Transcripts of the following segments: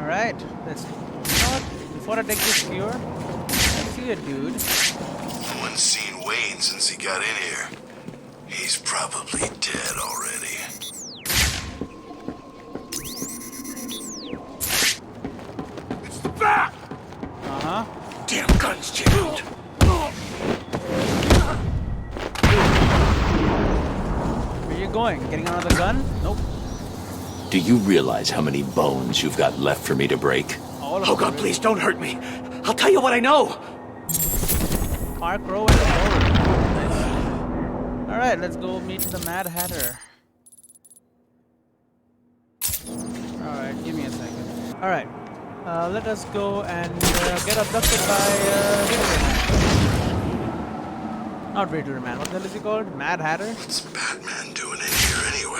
Alright, let's. You know what? Before I take this cure, I see a dude. No one's seen Wayne since he got in here. He's probably dead already. It's the bat! Uh-huh. Damn gun's jammed. Where you going? Getting another gun? Nope. Do you realize how many bones you've got left for me to break? Oh God, please don't hurt me. I'll tell you what I know. Park Row and the Road. Nice. Alright, let's go meet the Mad Hatter. Alright, give me a second. Alright, let us go and get abducted by Riddler Man. Not Riddler Man, what the hell is he called? Mad Hatter? What's Batman doing in here anyway?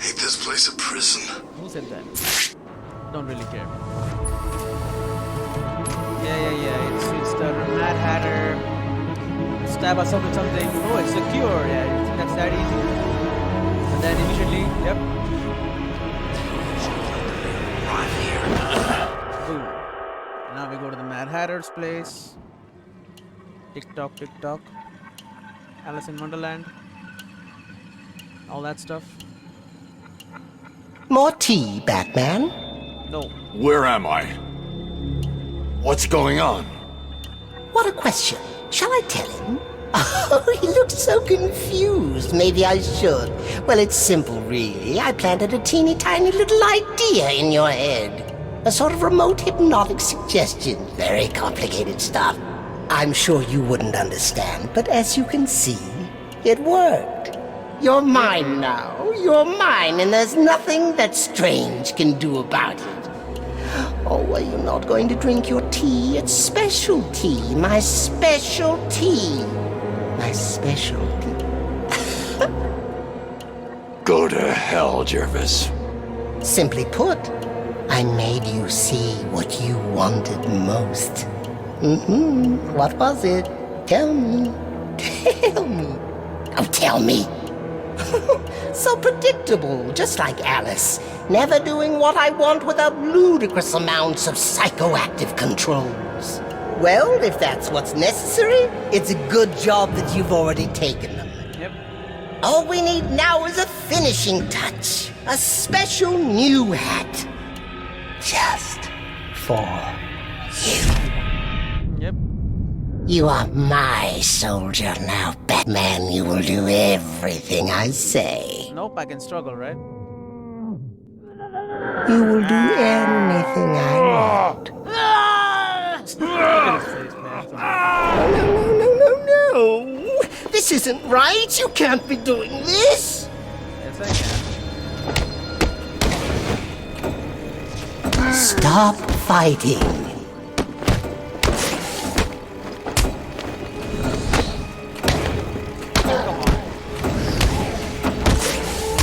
Ain't this place a prison? Who said that? Don't really care. Yeah. It's the Mad Hatter. Stab us up with something. Oh, it's a cure. Yeah, you think that's that easy? And then immediately, yep. Right here. Boom. Now we go to the Mad Hatter's place. Tick tock. Alice in Wonderland. All that stuff. More tea, Batman? No. Where am I? What's going on? What a question. Shall I tell him? Oh, he looks so confused. Maybe I should. Well, it's simple, really. I planted a teeny tiny little idea in your head. A sort of remote hypnotic suggestion. Very complicated stuff. I'm sure you wouldn't understand, but as you can see, it worked. You're mine now. You're mine, and there's nothing that Strange can do about it. Oh, are you not going to drink your tea? It's special tea. My special tea. My special tea. Go to hell, Jervis. Simply put, I made you see what you wanted most. What was it? Tell me. Tell me. Oh, tell me. So predictable, just like Alice. Never doing what I want without ludicrous amounts of psychoactive controls. Well, if that's what's necessary, it's a good job that you've already taken them. Yep. All we need now is a finishing touch. A special new hat. Just for you. Yep. You are my soldier now, Batman. You will do everything I say. Nope, I can struggle, right? You will do anything I want. Look at his face, man. No. This isn't right. You can't be doing this. Yes, I can. Stop fighting.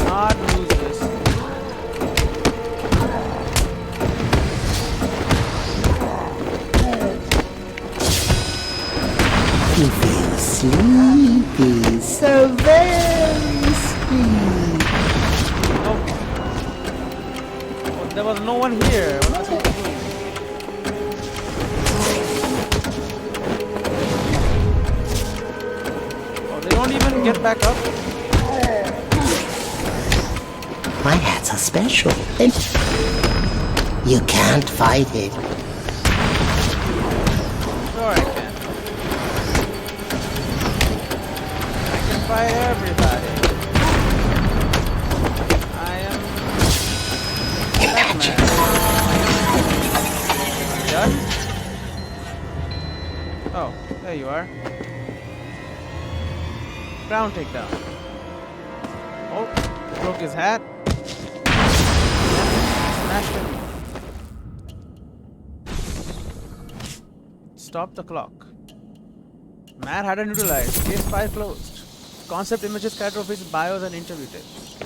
Not lose this. You feel sleepy, so very sleepy. Oh, there was no one here. What was I supposed to do? Oh, they don't even get back up. My hats are special. You can't fight it. Sure, I can. I can fight everybody. I am Imagine. Batman. Yeah? Oh, there you are. Ground takedown. Oh, broke his hat. Smashed him. Stop the clock. Mad Hatter neutralized. Case file closed. Concept images, character office, bios, and interview tapes.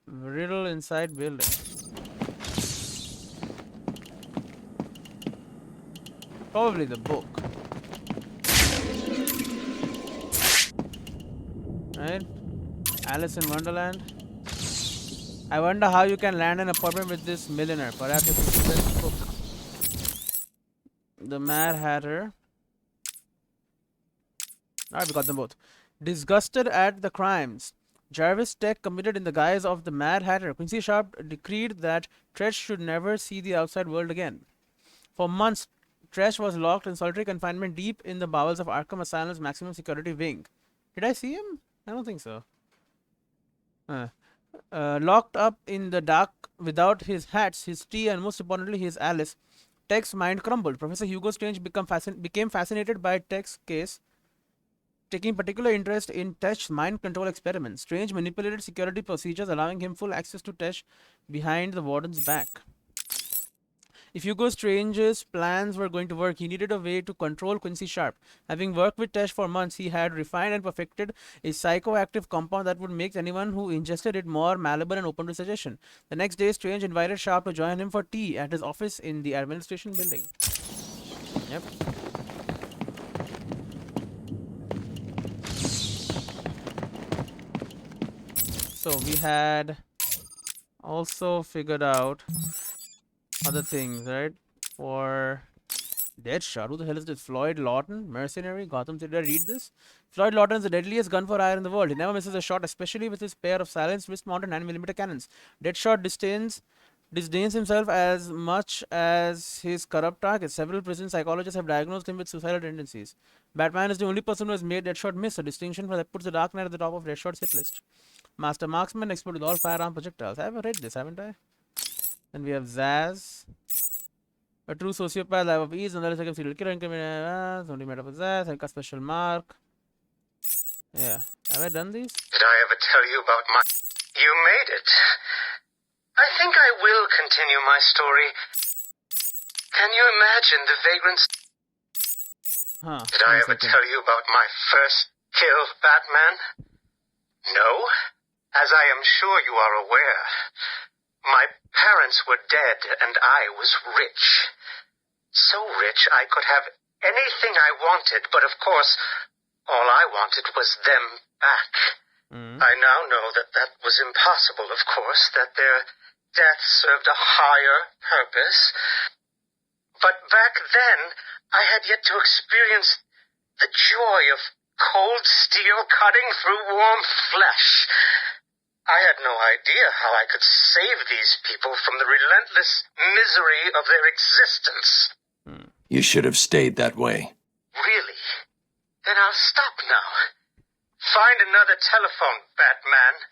Riddle inside building. Probably the book. Right? Alice in Wonderland. I wonder how you can land an apartment with this millionaire. Perhaps it's his best book. The Mad Hatter. Alright, we got them both. Disgusted at the crimes Jarvis Tech committed in the guise of the Mad Hatter, Quincy Sharp decreed that Tresh should never see the outside world again. For months, Tresh was locked in solitary confinement deep in the bowels of Arkham Asylum's maximum security wing. Did I see him? I don't think so. Locked up in the dark without his hats, his tea, and most importantly his Alice, Tech's mind crumbled. Professor Hugo Strange became fascinated by Tech's case, taking particular interest in Tech's mind control experiments. Strange manipulated security procedures, allowing him full access to Tech behind the warden's back. If Hugo Strange's plans were going to work, he needed a way to control Quincy Sharp. Having worked with Tesh for months, he had refined and perfected a psychoactive compound that would make anyone who ingested it more malleable and open to suggestion. The next day, Strange invited Sharp to join him for tea at his office in the administration building. Yep. So we had also figured out other things, right? For Deadshot, who the hell is this? Floyd Lawton, mercenary, Gotham City. Did I read this? Floyd Lawton is the deadliest gun for hire in the world. He never misses a shot, especially with his pair of silenced wrist-mounted 9mm cannons. Deadshot disdains himself as much as his corrupt targets. Several prison psychologists have diagnosed him with suicidal tendencies. Batman is the only person who has made Deadshot miss, a distinction that puts the Dark Knight at the top of Deadshot's hit list. Master marksman, expert with all firearm projectiles. I haven't read this, haven't I? Then we have Zaz, a true sociopath, life of ease, another second serial killer, only made up of Zaz, like a special mark. Yeah, have I done these? Did I ever tell you about my... You made it. I think I will continue my story. Can you imagine the vagrants? Huh. Did I ever tell you about my first kill, Batman? No? As I am sure you are aware, my parents were dead and I was rich. So rich I could have anything I wanted, but of course, all I wanted was them back. I now know that that was impossible, of course, that their death served a higher purpose. But back then, I had yet to experience the joy of cold steel cutting through warm flesh. I had no idea how I could save these people from the relentless misery of their existence. You should have stayed that way. Really? Then I'll stop now. Find another telephone, Batman.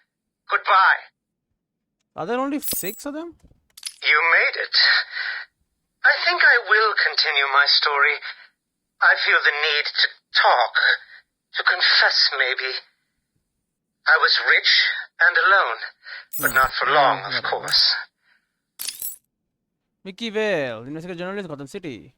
Goodbye. Are there only 6 of them? You made it. I think I will continue my story. I feel the need to talk, to confess maybe. I was rich and alone, but not for long, of course. Vicky Vale, investigative journalist, Gotham City.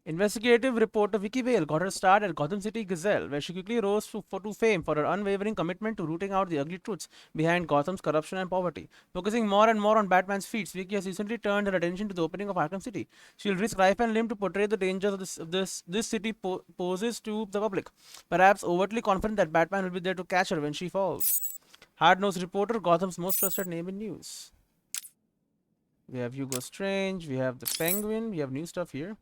Investigative reporter Vicky Vale got her start at Gotham City Gazelle, where she quickly rose to fame for her unwavering commitment to rooting out the ugly truths behind Gotham's corruption and poverty. Focusing more and more on Batman's feats, Vicky has recently turned her attention to the opening of Arkham City. She will risk life and limb to portray the dangers of this city poses to the public, perhaps overtly confident that Batman will be there to catch her when she falls. Hard-nosed reporter, Gotham's most trusted name in news. We have Hugo Strange, we have the Penguin, we have new stuff here.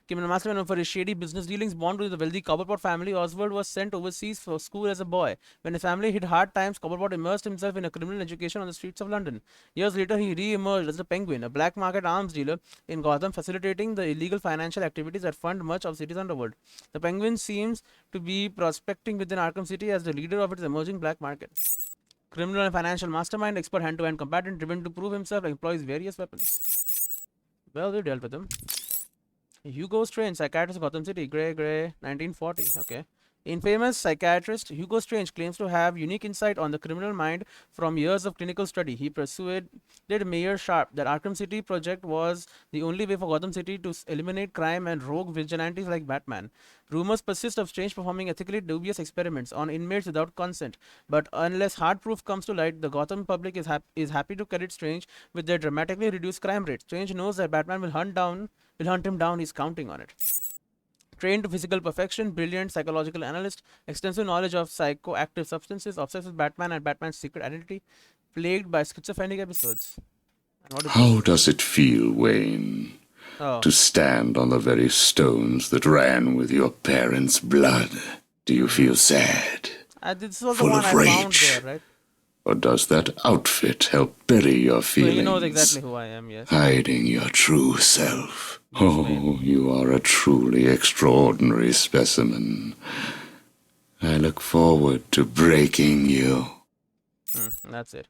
Criminal mastermind known for his shady business dealings, born to the wealthy Cobblepot family, Oswald was sent overseas for school as a boy. When his family hit hard times, Cobblepot immersed himself in a criminal education on the streets of London. Years later, he re-emerged as the Penguin, a black market arms dealer in Gotham, facilitating the illegal financial activities that fund much of the city's underworld. The Penguin seems to be prospecting within Arkham City as the leader of its emerging black market. Criminal and financial mastermind, expert hand-to-hand combatant, driven to prove himself, employs various weapons. Well, we dealt with him. Hugo Strange, psychiatrist, Gotham City, Gray, 1940. Okay. Infamous psychiatrist Hugo Strange claims to have unique insight on the criminal mind from years of clinical study. He persuaded Mayor Sharp that Arkham City project was the only way for Gotham City to eliminate crime and rogue vigilantes like Batman. Rumors persist of Strange performing ethically dubious experiments on inmates without consent, but unless hard proof comes to light, the Gotham public is happy to credit Strange with their dramatically reduced crime rate. Strange knows that Batman will hunt him down. He's counting on it. Trained to physical perfection, brilliant psychological analyst, extensive knowledge of psychoactive substances, obsessed with Batman and Batman's secret identity, plagued by schizophrenic episodes. And what is How this? does it feel, Wayne, Oh, to stand on the very stones that ran with your parents' blood? Do you feel sad? this was the full one of I found rage. there, right? Or does that outfit help bury your So feelings? he knows exactly who I am, yes. Hiding your true self. Oh, you are a truly extraordinary specimen. I look forward to breaking you. That's it.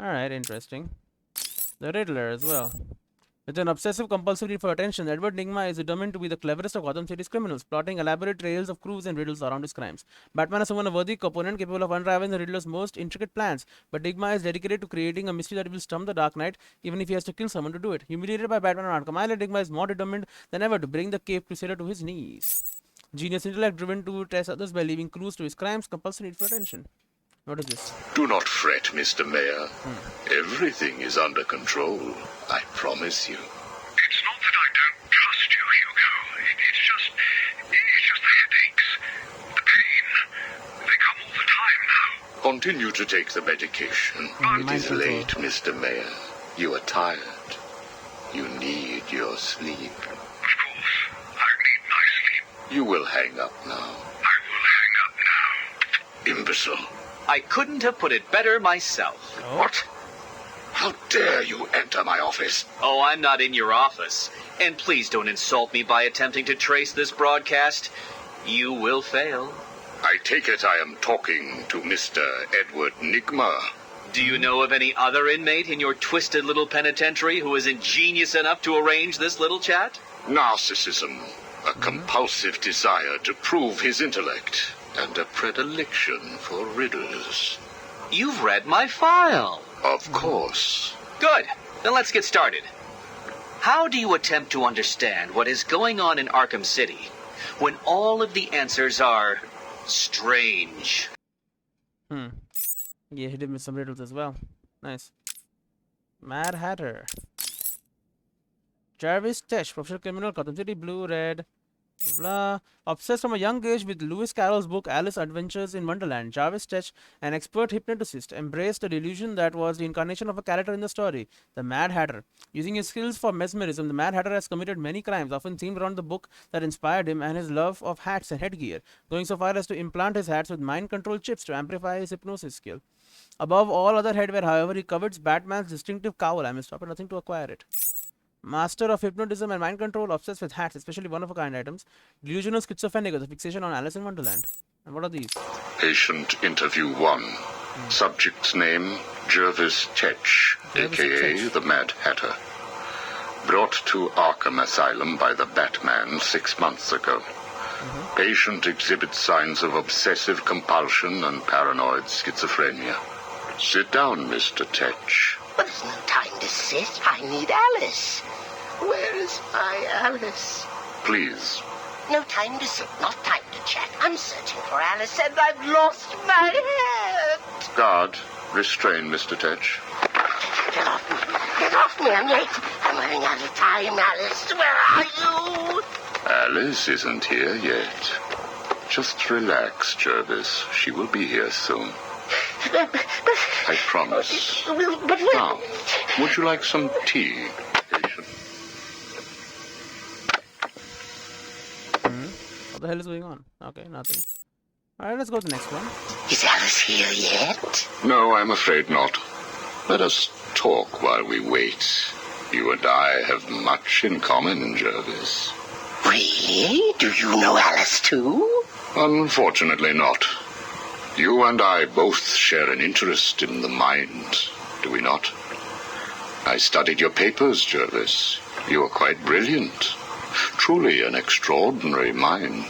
Alright, interesting. The Riddler as well. With an obsessive compulsive need for attention, Edward Nygma is determined to be the cleverest of Gotham City's criminals, plotting elaborate trails of clues and riddles around his crimes. Batman has summoned a worthy opponent capable of unraveling the Riddler's most intricate plans, but Nygma is dedicated to creating a mystery that will stump the Dark Knight, even if he has to kill someone to do it. Humiliated by Batman on Arkham Asylum, Nygma is more determined than ever to bring the Cape Crusader to his knees. Genius intellect driven to test others by leaving clues to his crimes, compulsive need for attention. What is this? Do not fret, Mr. Mayor. Everything is under control, I promise you. It's not that I don't trust you, Hugo. It's just the headaches, the pain. They come all the time now. Continue to take the medication. It is late, Mr. Mayor. You are tired. You need your sleep. Of course, I need my sleep. You will hang up now. I will hang up now. Imbecile. I couldn't have put it better myself. What? How dare you enter my office? Oh, I'm not in your office. And please don't insult me by attempting to trace this broadcast. You will fail. I take it I am talking to Mr. Edward Nygma. Do you know of any other inmate in your twisted little penitentiary who is ingenious enough to arrange this little chat? Narcissism, a compulsive desire to prove his intellect, and a predilection for riddles. You've read my file. Of course. Good. Then let's get started. How do you attempt to understand what is going on in Arkham City when all of the answers are strange? Yeah, hit him with some riddles as well. Nice. Mad Hatter. Jarvis Tesh, professional criminal, Gotham City, blue, red, blah. Obsessed from a young age with Lewis Carroll's book Alice Adventures in Wonderland, Jarvis Tesh, an expert hypnotist, embraced a delusion that was the incarnation of a character in the story, the Mad Hatter. Using his skills for mesmerism, the Mad Hatter has committed many crimes, often themed around the book that inspired him and his love of hats and headgear, going so far as to implant his hats with mind control chips to amplify his hypnosis skill. Above all other headwear, however, he covets Batman's distinctive cowl. I may stop at nothing to acquire it. Master of hypnotism and mind control, obsessed with hats, especially one-of-a-kind items. Delusional schizophrenic with a fixation on Alice in Wonderland. And what are these? Patient interview 1. Subject's name, Jervis Tetch, a.k.a. the Mad Hatter. Brought to Arkham Asylum by the Batman 6 months ago. Patient exhibits signs of obsessive compulsion and paranoid schizophrenia. Sit down, Mr. Tetch. But there's no time to sit. I need Alice. Where is my Alice? Please. No time to sit, not time to chat. I'm searching for Alice and I've lost my head. Guard, restrain Mr. Tetch. Get off me. Get off me. I'm late. I'm running out of time, Alice. Where are you? Alice isn't here yet. Just relax, Jervis. She will be here soon. I promise. But Now, would you like some tea, patient? What the hell is going on? Okay, nothing. Alright, let's go to the next one. is Alice here yet? No, I'm afraid not. Let us talk while we wait. You and I have much in common, Jervis. Really? Do you know Alice too? Unfortunately not. You and I both share an interest in the mind, do we not? I studied your papers, Jervis. You are quite brilliant. Truly an extraordinary mind.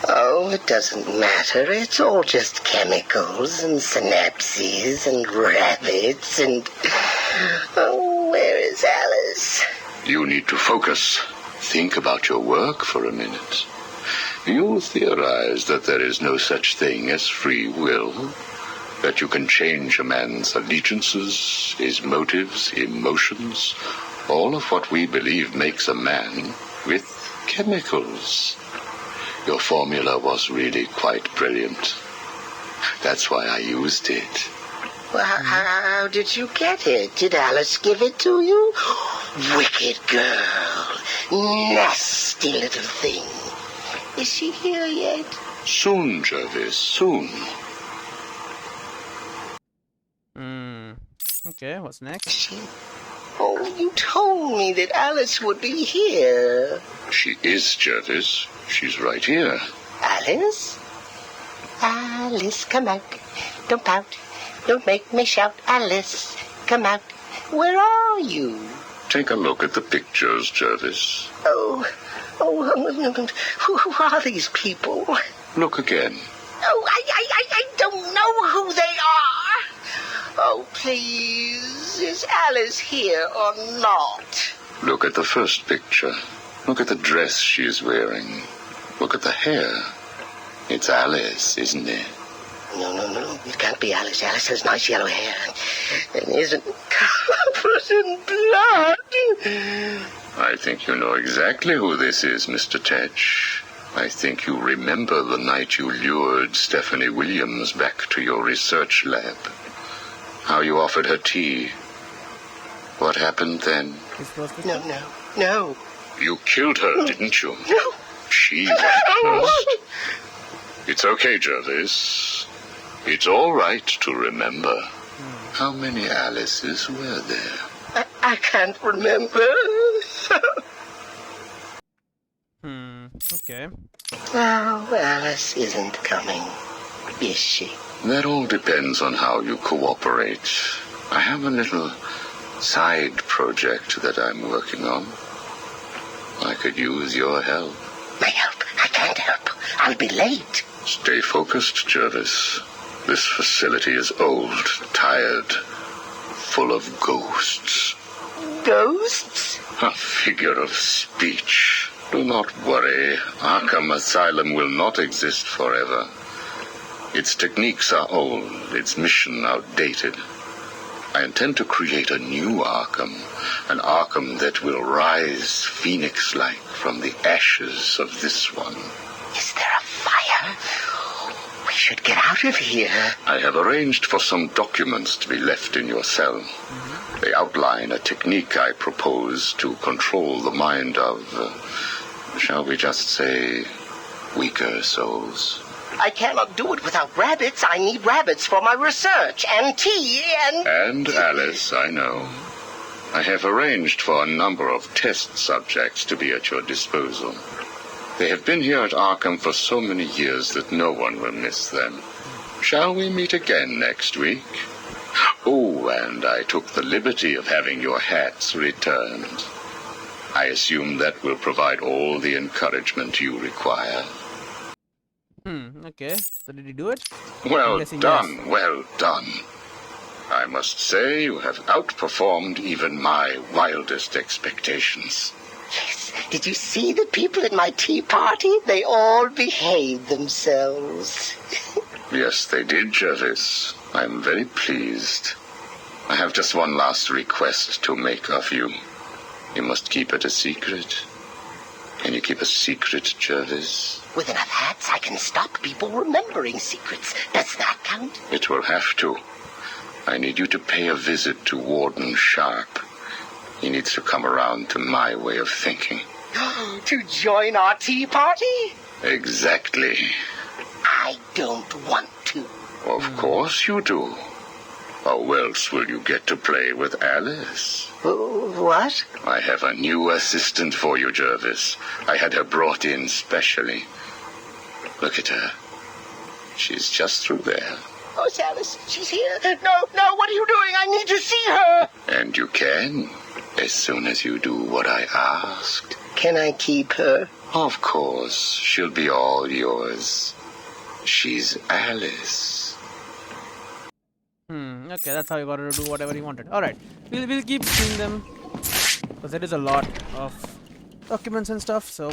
Oh, it doesn't matter. It's all just chemicals and synapses and rabbits and... Oh, where is Alice? You need to focus. Think about your work for a minute. You theorize that there is no such thing as free will, that you can change a man's allegiances, his motives, emotions, all of what we believe makes a man with chemicals. Your formula was really quite brilliant. That's why I used it. Well, how did you get it? Did Alice give it to you? Wicked girl. Nasty little thing. Is she here yet? Soon, Jervis, soon. Okay, what's next? Oh, you told me that Alice would be here. She is, Jervis. She's right here. Alice? Alice, come out. Don't pout. Don't make me shout. Alice, come out. Where are you? Take a look at the pictures, Jervis. Oh, who are these people? Look again. Oh, I don't know who they are. Oh, please, is Alice here or not? Look at the first picture. Look at the dress she's wearing. Look at the hair. It's Alice, isn't it? No, it can't be Alice. Alice has nice yellow hair and isn't covered in blood. I think you know exactly who this is, Mr. Tetch. I think you remember the night you lured Stephanie Williams back to your research lab. How you offered her tea. What happened then? No. You killed her, didn't you? No. She went first. It's okay, Jervis. It's all right to remember. How many Alices were there? I can't remember. Okay. Oh, Alice isn't coming, is she? That all depends on how you cooperate. I have a little side project that I'm working on. I could use your help. My help? I can't help. I'll be late. Stay focused, Jervis. This facility is old, tired, full of ghosts. Ghosts? A figure of speech. Do not worry. Arkham Asylum will not exist forever. Its techniques are old, its mission outdated. I intend to create a new Arkham, an Arkham that will rise phoenix-like from the ashes of this one. Is there a fire? We should get out of here. I have arranged for some documents to be left in your cell. They outline a technique I propose to control the mind of, shall we just say, weaker souls. I cannot do it without rabbits. I need rabbits for my research, and tea, and... And Alice, I know. I have arranged for a number of test subjects to be at your disposal. They have been here at Arkham for so many years that no one will miss them. Shall we meet again next week? Oh, and I took the liberty of having your hats returned. I assume that will provide all the encouragement you require. Okay. So did he do it? Well guessing done, yes. well done. I must say you have outperformed even my wildest expectations. Yes. Did you see the people at my tea party? They all behaved themselves. Yes, they did, Jervis. I'm very pleased. I have just one last request to make of you. You must keep it a secret. Can you keep a secret, Jervis? With enough hats, I can stop people remembering secrets. Does that count? It will have to. I need you to pay a visit to Warden Sharp. He needs to come around to my way of thinking. To join our tea party? Exactly. I don't want to. Of course you do. How else will you get to play with Alice? What? I have a new assistant for you, Jervis. I had her brought in specially. Look at her. She's just through there. Oh, it's Alice. She's here. No, what are you doing? I need to see her. And you can, as soon as you do what I asked. Can I keep her? Of course, she'll be all yours. She's Alice. Okay, that's how you gotta do whatever he wanted. Alright. We'll keep seeing them. Because there is a lot of documents and stuff, so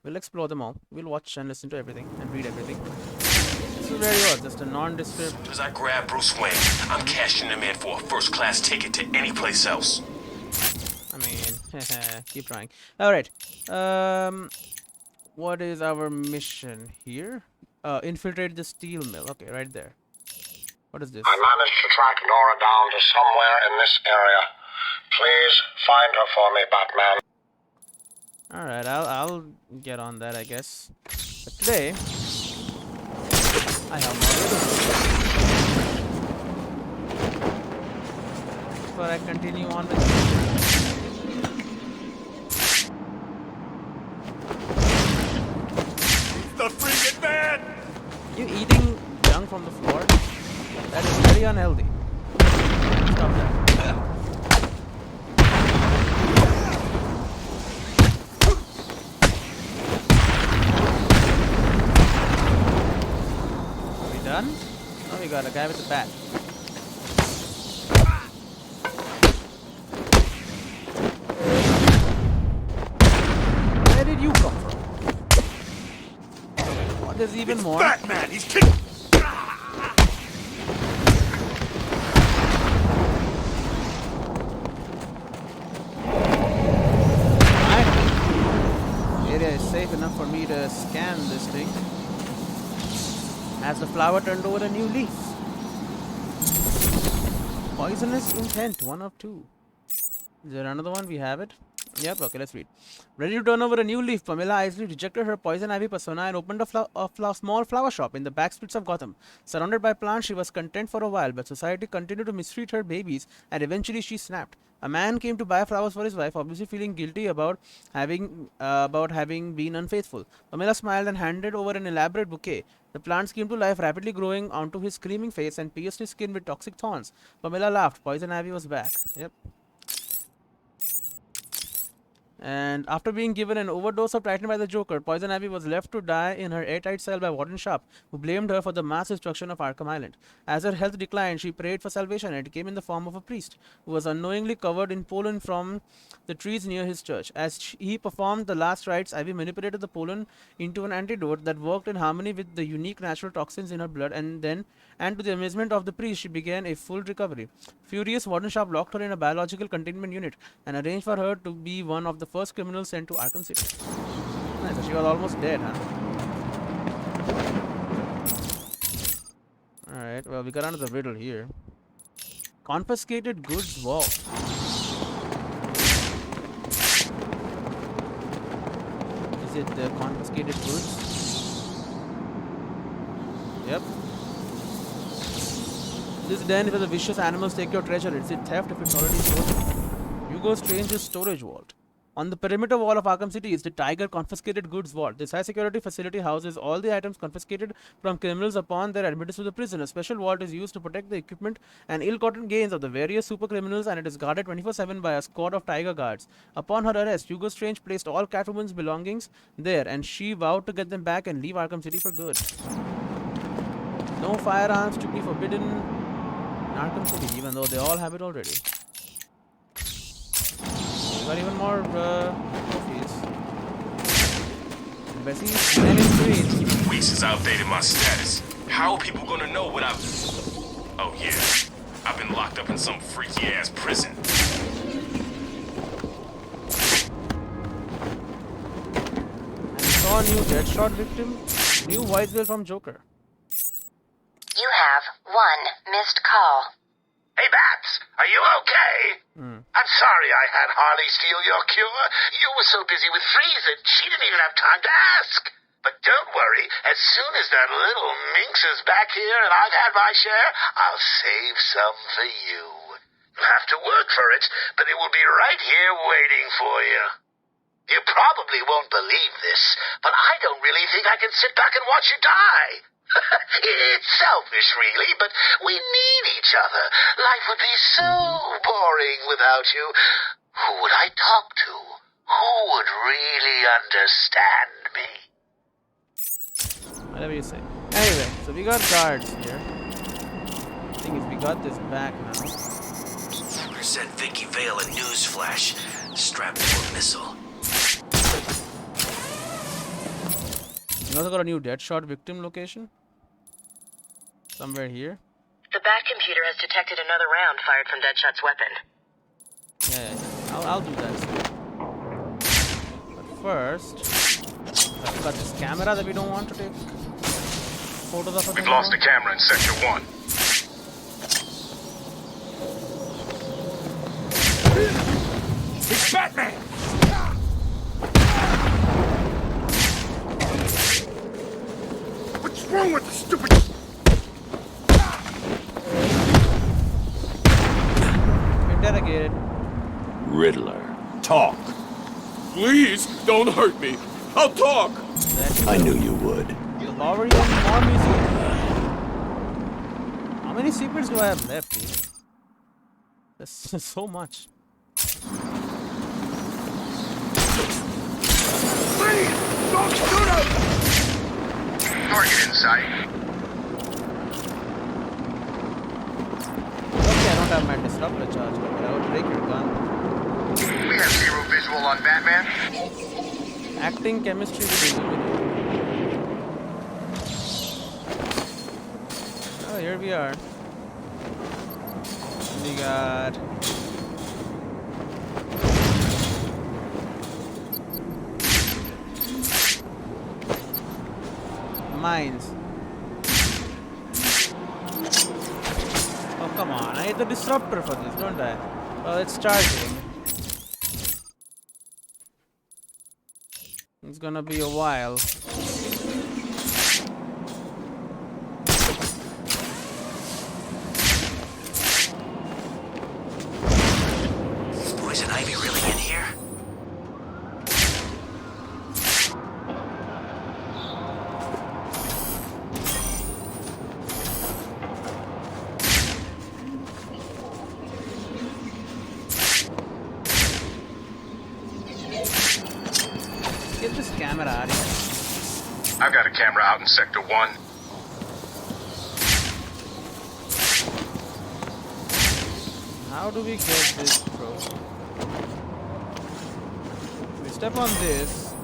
we'll explore them all. We'll watch and listen to everything and read everything. This is where he was, just a nondescript. As I grab Bruce Wayne, I'm cashing him in for a first-class ticket to any place else. I mean, keep trying. Alright. What is our mission here? Infiltrate the steel mill. Okay, right there. What is this? I managed to track Nora down to somewhere in this area. Please find her for me, Batman. Alright, I'll get on that, I guess. But today, I have more Riddler. Before I continue on with The freaking man! you eating junk from the floor? That is very unhealthy. Stop that. Are we done? Oh, we got a guy with a bat. Where did you come from? Oh, there's even more. Batman, he's kidding! Area is safe enough for me to scan this thing. As the flower turned over a new leaf. Poisonous intent, 1 of 2. Is there another one? We have it. Yep, okay, let's read. Ready to turn over a new leaf, Pamela Isley rejected her poison ivy persona and opened a small flower shop in the back streets of Gotham. Surrounded by plants, she was content for a while, but society continued to mistreat her babies, and eventually she snapped. A man came to buy flowers for his wife, obviously feeling guilty about having been unfaithful. Pamela smiled and handed over an elaborate bouquet. The plants came to life, rapidly growing onto his screaming face and pierced his skin with toxic thorns. Pamela laughed. Poison ivy was back. Yep. And after being given an overdose of Titan by the Joker, Poison Ivy was left to die in her airtight cell by Warden Sharp, who blamed her for the mass destruction of Arkham Island. As her health declined, she prayed for salvation, and it came in the form of a priest, who was unknowingly covered in pollen from the trees near his church. As he performed the last rites, Ivy manipulated the pollen into an antidote that worked in harmony with the unique natural toxins in her blood, and to the amazement of the priest, she began a full recovery. Furious, Warden Sharp locked her in a biological containment unit and arranged for her to be one of the first criminals sent to Arkham City. Nice, so she was almost dead, huh? Alright, well, we got another riddle here. Confiscated goods vault. Is it the confiscated goods? Yep. This den is where the vicious animals take your treasure. Is it theft if it's already stolen? Hugo Strange's storage vault. On the perimeter wall of Arkham City is the Tiger Confiscated Goods Vault. This high-security facility houses all the items confiscated from criminals upon their admittance to the prison. A special vault is used to protect the equipment and ill-gotten gains of the various super criminals, and it is guarded 24/7 by a squad of Tiger guards. Upon her arrest, Hugo Strange placed all Catwoman's belongings there, and she vowed to get them back and leave Arkham City for good. No firearms to be forbidden in Arkham City, even though they all have it already. Got even more trophies. Bessie's name is green. Weeks has outdated my status. How are people gonna know what I've... Oh yeah, I've been locked up in some freaky ass prison. And saw a new Deadshot victim. New voicemail from Joker. You have 1 missed call. Hey, Bats, are you okay? I'm sorry I had Harley steal your cure. You were so busy with Freeze that she didn't even have time to ask. But don't worry, as soon as that little minx is back here and I've had my share, I'll save some for you. You'll have to work for it, but it will be right here waiting for you. You probably won't believe this, but I don't really think I can sit back and watch you die. It's selfish, really, but we need each other. Life would be so boring without you. Who would I talk to? Who would really understand me? Whatever you say. Anyway, so we got guards here. Thing is, we got this back now. Sent Vicky Vale a newsflash strapped to a missile. We also got a new Deadshot victim location. Somewhere here. The Bat computer has detected another round fired from Deadshot's weapon. Yeah. I'll do that soon. But first, We've got this camera that we don't want to take photos of. We've lost a camera in Sector 1. It's Batman! What's wrong with the stupid... Interrogated. Riddler, talk. Please, don't hurt me. I'll talk. I knew you would. Already more music. How many secrets do I have left, dude? That's so much. Please, don't shoot us! Target in sight. Okay, I don't have my disruptor charge, but I will break your gun. We have zero visual on Batman. Acting chemistry with illuminating. Oh, here we are. We got mines. Oh, come on. I need the disruptor for this, don't I? Oh, it's charging. It's gonna be a while. Poison Ivy really in here? Get this camera out of here. I've got a camera out in Sector 1. How do we get this, bro? We step on this.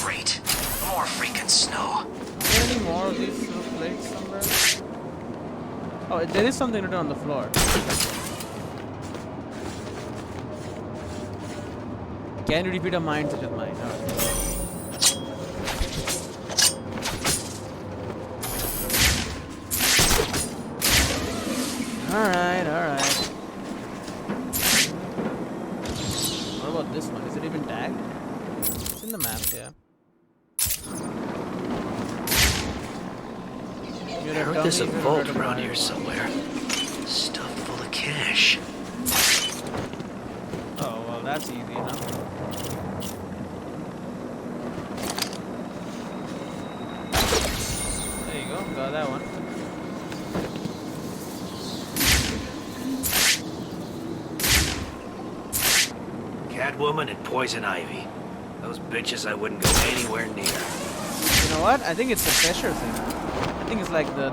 Great. More freaking snow. Are there any more of these little plates somewhere? Oh, there is something written on the floor. Can you repeat a mind such as mine? Alright, alright. What about this one? Is it even tagged? It's in the map, yeah. I heard there's a vault around here somewhere. Stuff full of cash. Oh, well, that's easy enough. There you go, got that one. Catwoman and Poison Ivy. Those bitches I wouldn't go anywhere near. You know what? I think it's the pressure thing. I think it's like the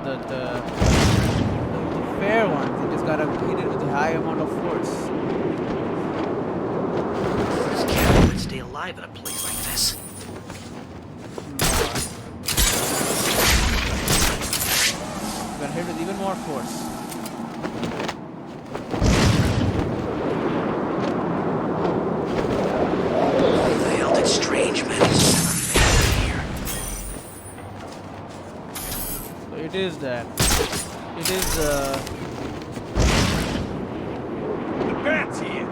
fair ones. They just gotta hit it with a high amount of force. This cat would stay alive in a place like this. Gotta hit with even more force. The Eldritch Strange man is never failed here. So it is that. It is The Bat's here.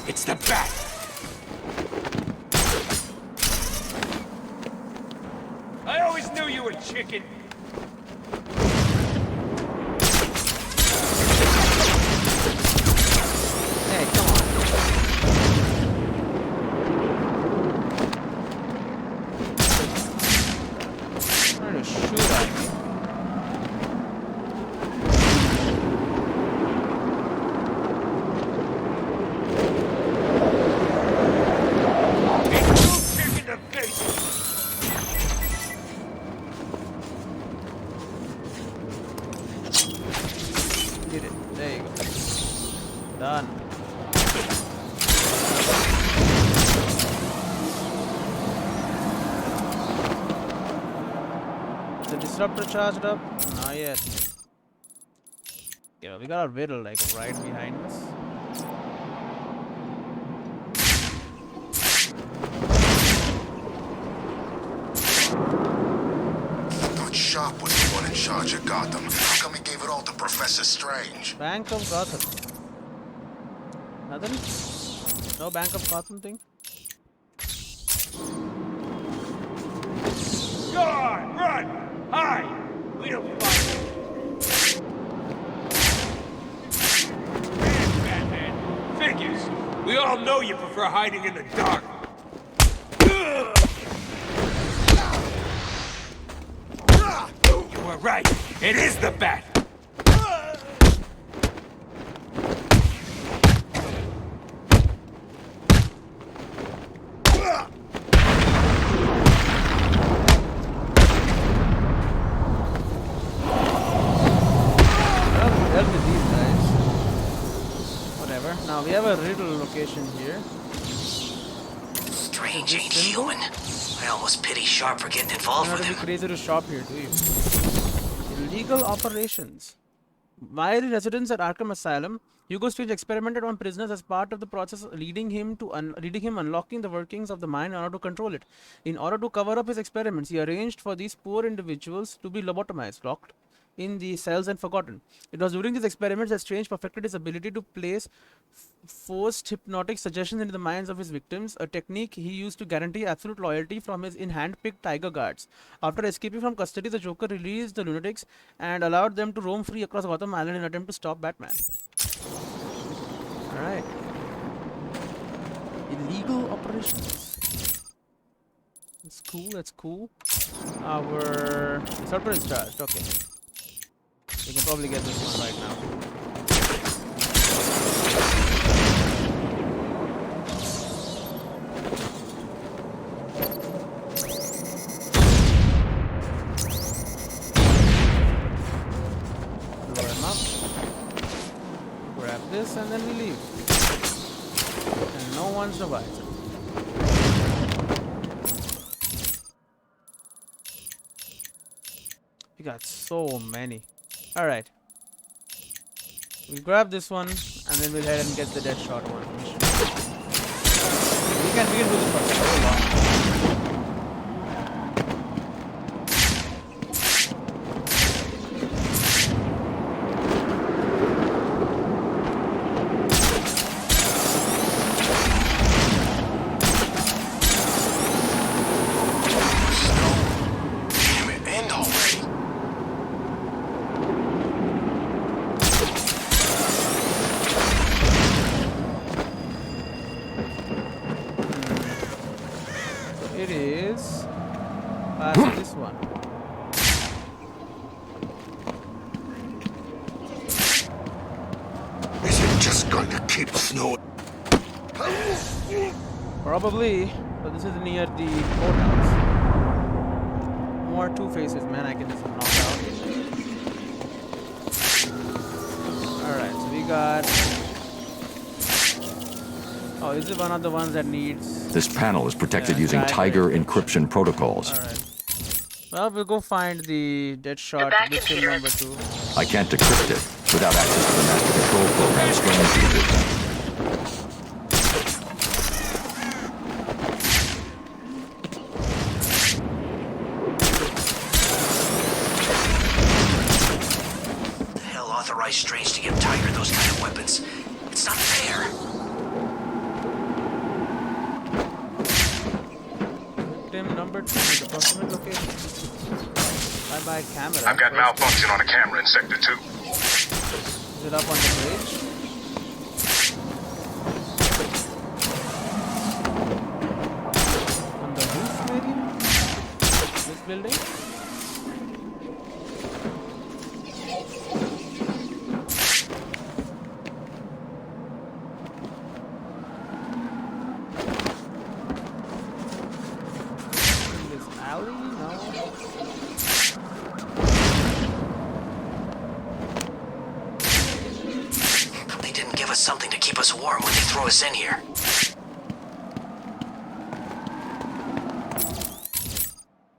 It's the Bat. I always knew you were chicken. Hey, come on. Trying to shoot at me. Kick in the face. Get it. There you go. Done. Is the disruptor charged up? Not yet. Yeah, we got our Riddler like right behind us. Sharp was the one in charge of Gotham. How come he gave it all to Professor Strange? Bank of Gotham. Nothing? No Bank of Gotham thing? Guard! Run! Hide! We don't fight! Batman. Figures. We all know you prefer hiding in the dark. You were right. It is the Bat. Now we have a Riddle location here. Strange ain't human. I almost pity Sharp for getting involved with You're him. not crazy to shop here, do you? Illegal operations. While residents at Arkham Asylum, Hugo Strange experimented on prisoners as part of the process, leading him unlocking the workings of the mind in order to control it. In order to cover up his experiments, he arranged for these poor individuals to be lobotomized, locked in the cells and forgotten. It was during these experiments that Strange perfected his ability to place forced hypnotic suggestions into the minds of his victims, a technique he used to guarantee absolute loyalty from his hand-picked tiger guards. After escaping from custody, the Joker released the lunatics and allowed them to roam free across Gotham Island in an attempt to stop Batman. Alright. Illegal operations. That's cool, that's cool. Our surprise charged, okay. We can probably get this one right now. Blow him up. Grab this and then we leave. And no one survives. We got so many. Alright. We'll grab this one and then we'll head and get the Deadshot one. We can do this for so long. It is past this one. Is it just going to keep snowing? Probably, but this is near the courthouse. More Two-Faces, man, I can just knock out. Alright, so we got... Oh, is it one of the ones that needs... This panel is protected using Tiger encryption protocols. Alright. Well, we'll go find the Deadshot victim number 2. I can't decrypt it without access to the master control program Strange uses. The hell authorized Strange to give Tiger those kind of weapons? It's not fair. Victim number 2, the approximate location. Bye-bye camera. I've got malfunction on a camera in Sector 2. Is it up on the bridge? On the roof, maybe? This building? This alley? No. They didn't give us something to keep us warm when they throw us in here.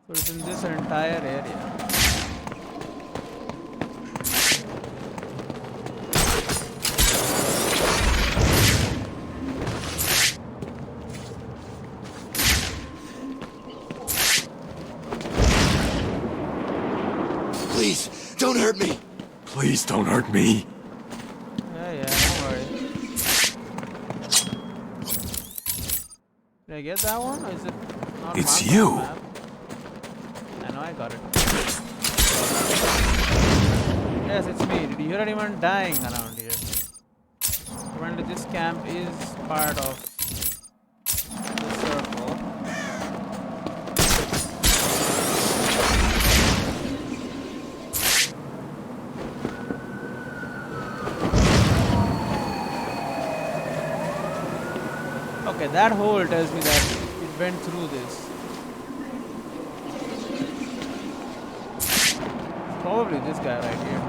So it's in this entire area. Please, don't hurt me. Please don't hurt me. Yeah, don't worry. Did I get that one, or is it not It's marked on you. the map? I know I got it. Yes, it's me. Did you hear anyone dying around here? Apparently this camp is part of the circle. Okay, that hole tells me that it went through this. Probably this guy right here.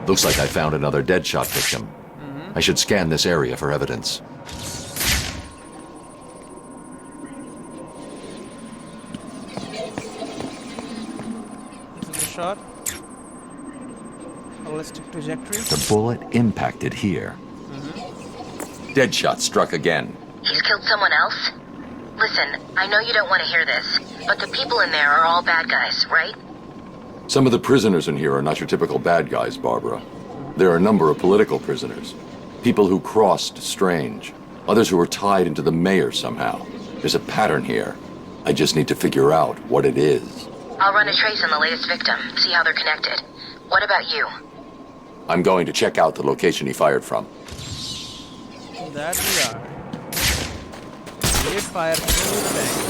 Looks like I found another Deadshot victim. I should scan this area for evidence. This is a shot. Ballistic trajectory. The bullet impacted here. Deadshot struck again. He's killed someone else? Listen, I know you don't want to hear this, but the people in there are all bad guys, right? Some of the prisoners in here are not your typical bad guys, Barbara. There are a number of political prisoners. People who crossed Strange. Others who were tied into the mayor somehow. There's a pattern here. I just need to figure out what it is. I'll run a trace on the latest victim, see how they're connected. What about you? I'm going to check out the location he fired from. That we are. They fire through the bank.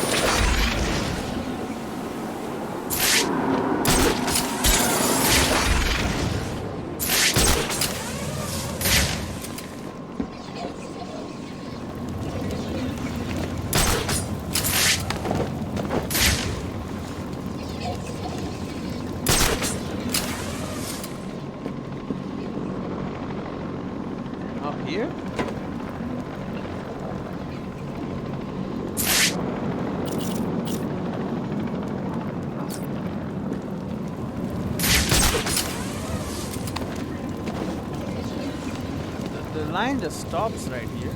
Up here? The line just stops right here.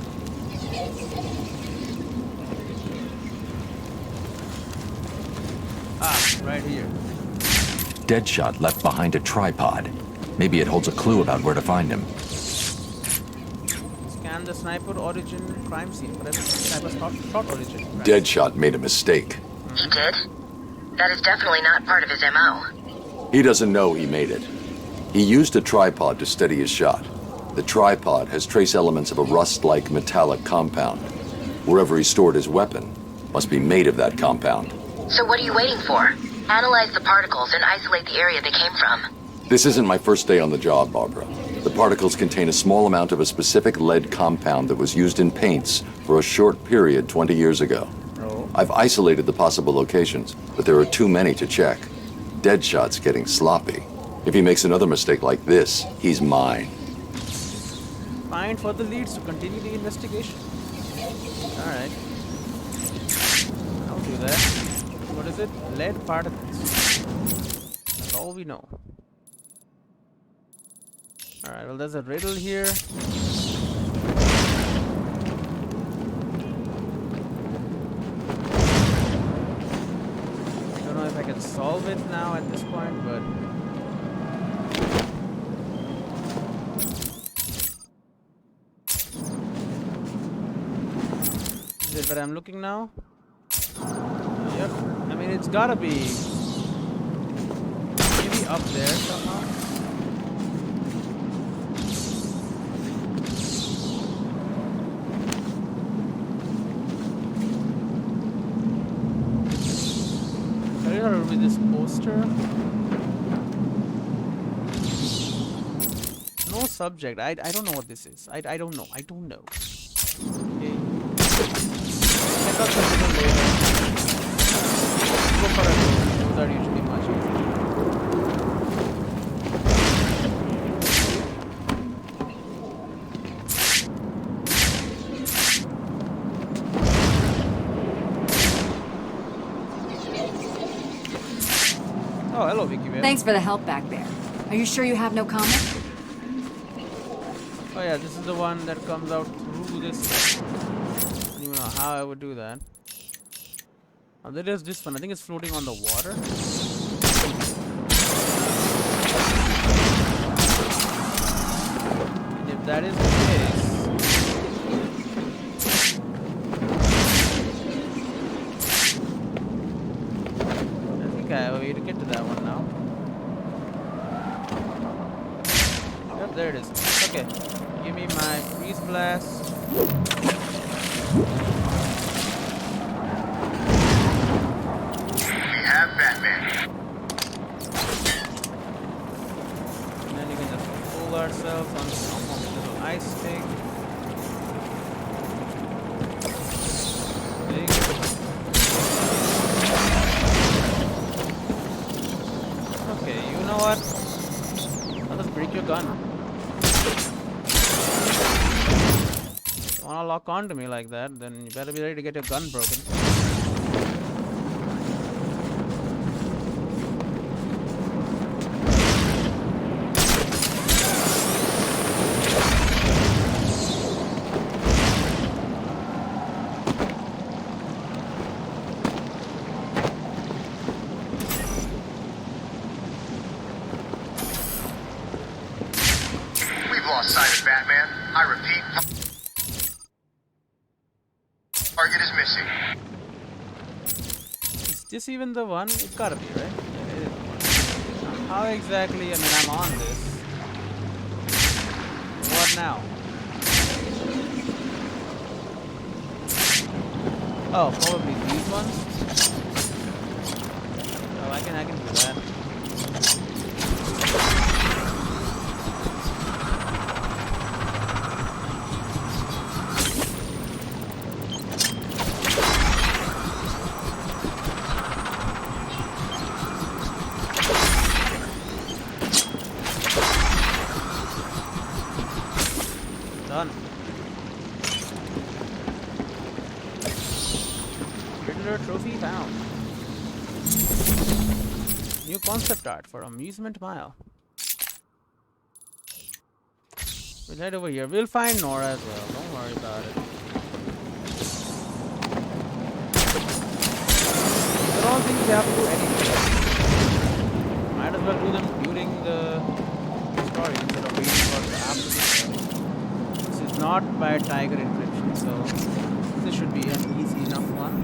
Ah, right here. Deadshot left behind a tripod. Maybe it holds a clue about where to find him. Scan the sniper origin crime scene for every sniper shot origin. Right. Deadshot made a mistake. He did? That is definitely not part of his MO. He doesn't know he made it. He used a tripod to steady his shot. The tripod has trace elements of a rust-like metallic compound. Wherever he stored his weapon must be made of that compound. So what are you waiting for? Analyze the particles and isolate the area they came from. This isn't my first day on the job, Barbara. The particles contain a small amount of a specific lead compound that was used in paints for a short period 20 years ago. Oh. I've isolated the possible locations, but there are too many to check. Deadshot's getting sloppy. If he makes another mistake like this, he's mine. Find further leads to continue the investigation. Alright. I'll do that. What is it? Lead particles. That's all we know. Alright, well there's a riddle here. I don't know if I can solve it now at this point, but... Is it where I'm looking now? Yep. I mean, it's gotta be maybe up there somehow. I don't know with this poster. No subject. I don't know what this is. I don't know. I don't know. Okay. Check out the video later. Go for a look. Those are usually much easier. Oh, hello, Vicky. Thanks for the help back there. Are you sure you have no comment? Oh yeah, this is the one that comes out through this. I don't even know how I would do that. There is this one. I think it's floating on the water. And if that is the case, I think I have a way to get to that one now. Yep, there it is. Okay, give me my freeze blast. Batman. And then you can just pull ourselves on some little ice thing. Okay, you know what? I'll just break your gun. If you wanna lock onto me like that, then you better be ready to get your gun broken. Sight of Batman. I repeat, target is missing. Is this even the one? It's gotta be, right? Yeah, it is the one. How exactly? I mean, I'm on this. What now? Oh, probably these ones. Oh, I can do that. Done. Riddler trophy found. New concept art for Amusement Mile. We'll head over here. We'll find Nora as well. Don't worry about it. I don't think we have to do anything. Might as well do them during the story instead of waiting for the after the story. This is not by Tiger encryption, so this should be an easy enough one.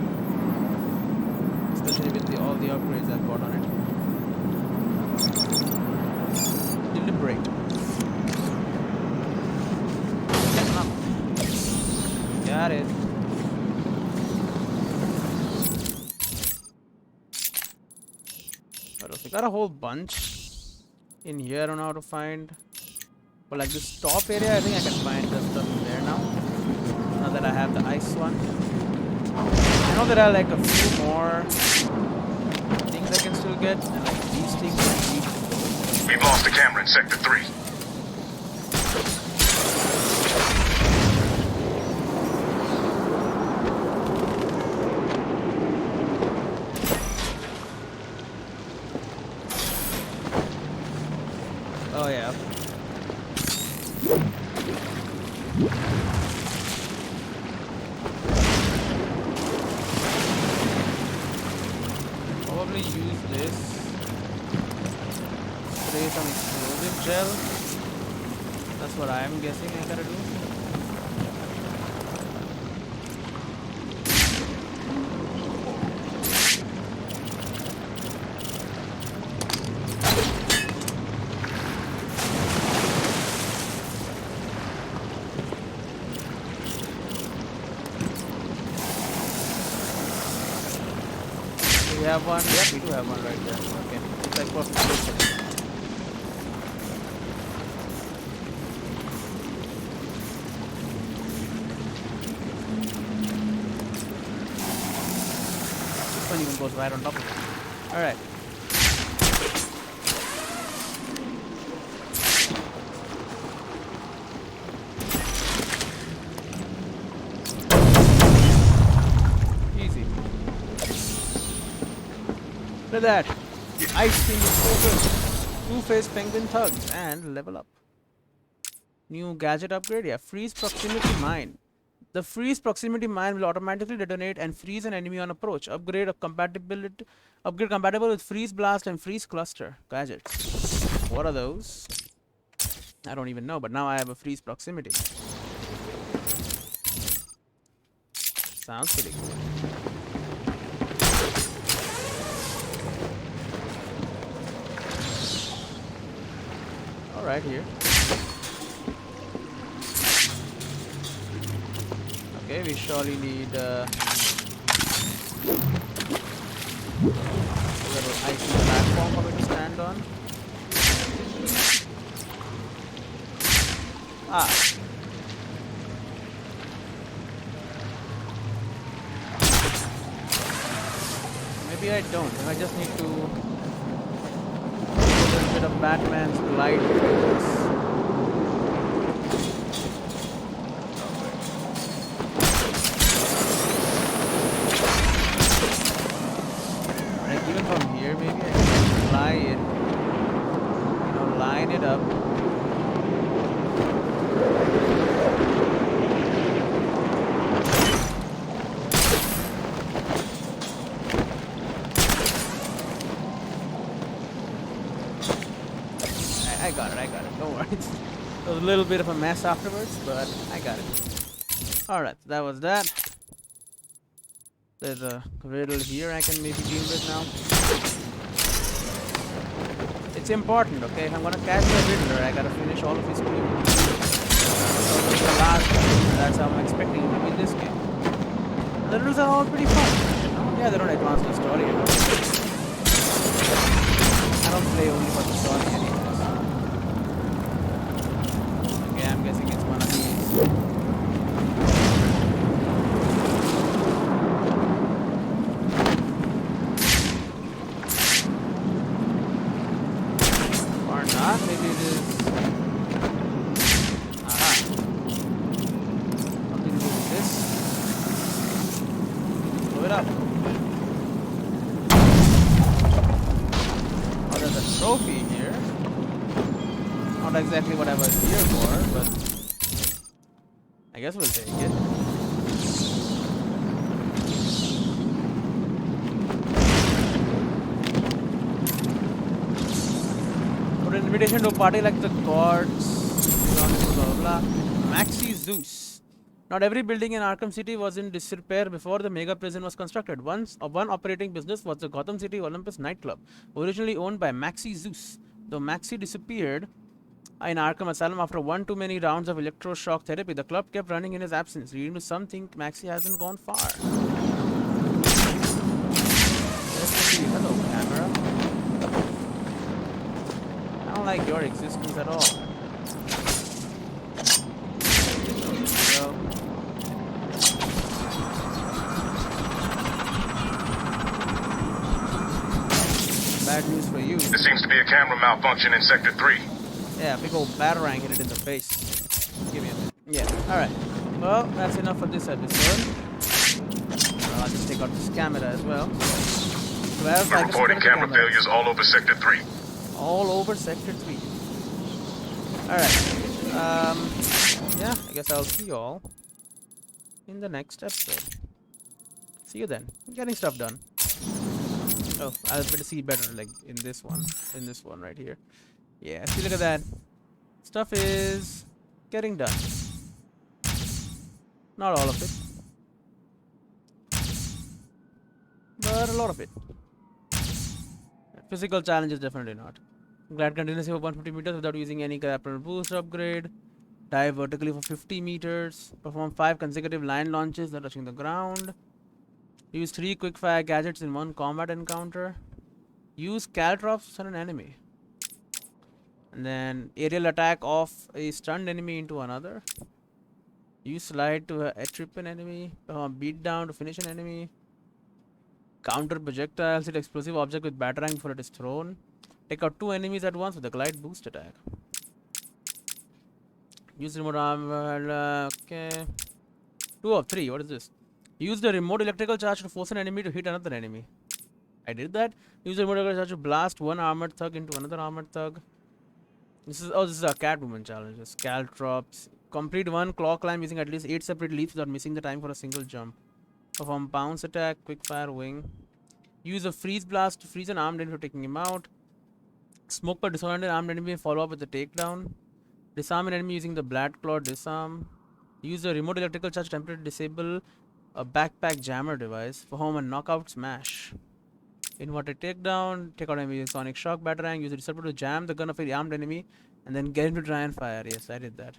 Especially with all the upgrades I've got on it. Deliberate. Got it. What else? We got a whole bunch in here. I don't know how to find. But like this top area, I think I can find the stuff in there now. Now that I have the ice one. I know there are like a few more things I can still get, and like these things I need to go. We've lost the camera in Sector 3. Oh yeah. Probably use this. Spray some explosive gel. That's what I'm guessing I gotta do. We have one. Yep, we do have one right there. Okay, it's like perfect. This one even goes right on top of it. All right. Easy. Look at that. The ice cream is so good. Two-faced penguin thugs and level up. New gadget upgrade. Yeah, freeze proximity mine. The freeze proximity mine will automatically detonate and freeze an enemy on approach. Upgrade compatible with freeze blast and freeze cluster gadgets. What are those? I don't even know, but now I have a freeze proximity. Sounds pretty good. All right, here. Okay, we surely need a little icy platform for me to stand on. Ah. Maybe I don't. I just need to do a little bit of Batman's glide tricks. Even from here, maybe I can fly it, line it up. I got it, don't worry. It was a little bit of a mess afterwards, but I got it. Alright, that was that. There's a riddle here I can maybe deal with now. It's important, okay? If I'm gonna catch the Riddler, I gotta finish all of his clues. So this is the last one. That's how I'm expecting him to be this game. The riddles are all pretty fun. Yeah, they don't advance the story at all. I don't play only for the story anyways. Okay, I'm guessing it's one of these. Maybe it is. Aha. Something to do with this. Blow it up. Oh, there's a trophy here. Not exactly what I was here for, but I guess we'll take it. Invitation to a party like the gods, blah blah blah. Maxi Zeus. Not every building in Arkham City was in disrepair before the mega prison was constructed. One operating business was the Gotham City Olympus nightclub, originally owned by Maxi Zeus. Though Maxi disappeared in Arkham Asylum after one too many rounds of electroshock therapy, the club kept running in his absence, leading to some think Maxi hasn't gone far. Hello, camera. I don't like your existence at all. Bad news for you. There seems to be a camera malfunction in Sector 3. Yeah, big old batarang hit it in the face. Give me a minute. Yeah, alright. Well, that's enough for this episode. I'll just take out this camera as well. We're reporting camera failures all over Sector 3. All over Sector 3. Alright. Yeah, I guess I'll see you all in the next episode. See you then. Getting stuff done. Oh, I'll better see better like in this one. In this one right here. Yeah, see, look at that. Stuff is getting done. Not all of it, but a lot of it. Physical challenges definitely not. Glide continuously for 150 meters without using any grapple boost upgrade. Dive vertically for 50 meters. Perform 5 consecutive line launches without touching the ground. Use 3 quickfire gadgets in 1 combat encounter. Use caltrops on an enemy. And then aerial attack off a stunned enemy into another. Use slide to trip an enemy. Beat down to finish an enemy. Counter projectiles. Hit explosive object with batarang before it is thrown. Take out 2 enemies at once with a glide boost attack. Use remote armor. Okay. 2 of 3. What is this? Use the remote electrical charge to force an enemy to hit another enemy. I did that. Use the remote electrical charge to blast one armored thug into another armored thug. This is a Catwoman challenge. Caltrops, Complete one claw climb using at least 8 separate leaps without missing the time for a single jump. Perform bounce attack, quick fire, wing. Use a freeze blast to freeze an armed enemy for taking him out. Smoke per disoriented armed enemy and follow up with a takedown. Disarm an enemy using the Blad Claw disarm. Use a remote electrical charge to temporarily disable a backpack jammer device. Perform a knockout smash. Inverted takedown. Take out enemy using sonic shock batarang. Use a disruptor to jam the gun of the armed enemy and then get him to try and fire. Yes, I did that.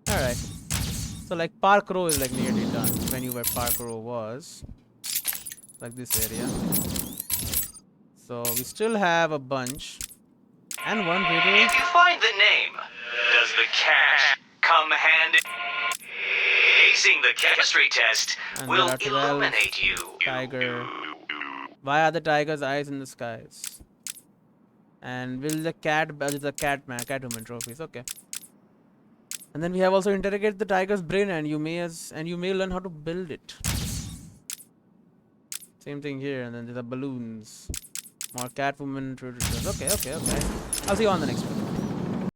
Alright. So like Park Row is like nearly done. Venue where Park Row was. Like this area. So we still have a bunch. And one riddle. If you find the name, does the cash come hand in? Acing the chemistry test And will there are 12 illuminate you. Tiger. Why are the tiger's eyes in the skies? And will the cat is the Catwoman trophies, okay. And then we have also interrogate the tiger's brain and you may learn how to build it. Same thing here, and then there's the balloons. More Catwoman. Okay. I'll see you on the next one.